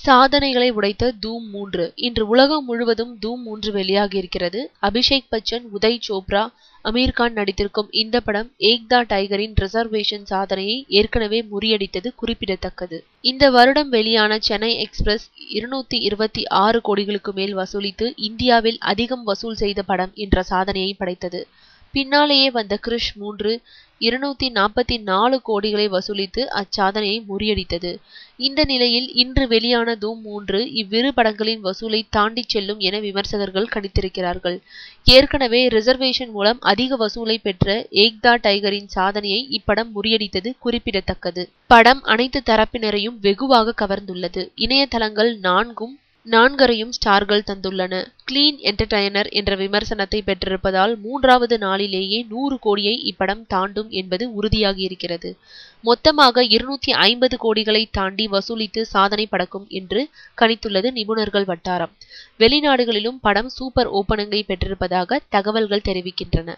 சாதனைகளை உடைத்த தூம் 3 இன்று உலகம் முழுவதும் தூம் 3 வெளியாகியிருக்கிறது. அபிஷேக் பச்சன், உதய் சோப்ரா, அமீர் கான் நடித்திருக்கும் இந்த படம் ஏக் த டைகரின் ரிசர்வேஷன் சாதனையை ஏற்கனவே முறியடித்தது குறிப்பிடத்தக்கது. இந்த வருடம் வெளியான சென்னை எக்ஸ்பிரஸ் 226 கோடிகளுக்கு மேல் வசூலித்து இந்தியாவில் அதிகம் வசூல் செய்த படம் என்ற சாதனையை படைத்தது. பின்னாலேயே வந்த கிரிஷ் 3 244 கோடிகளை வசூலித்து அச்சாதனையை முறியடித்தது. இந்த நிலையில் இன்று வெளியான தூம் 3 இவ்விரு படங்களின் வசூலை தாண்டி செல்லும் என விமர்சகர்கள் கணித்திருக்கிறார்கள். ஏற்கனவே ரிசர்வேஷன் மூலம் அதிக வசூலை பெற்ற ஏக் த டைகரின் சாதனையை இப்படம் முறியடித்தது குறிப்பிடத்தக்கது. படம் அனைத்து தரப்பினரையும் வெகுவாக கவர்ந்துள்ளது. இணையதளங்கள் 4.5 ஸ்டார்கள் தந்துள்ளன. கிளீன் என்டர்டெய்னர் என்ற விமர்சனத்தை பெற்றிருப்பதால் 3வது நாளிலேயே 100 கோடியை இப்படம் தாண்டும் என்பது உறுதியாகியிருக்கிறது. மொத்தமாக 250 கோடிகளை தாண்டி வசூலித்து சாதனை படைக்கும் என்று கணித்துள்ளது நிபுணர்கள் வட்டாரம். வெளிநாடுகளிலும் படம் சூப்பர் ஓப்பனிங்கை பெற்றிருப்பதாக தகவல்கள் தெரிவிக்கின்றன.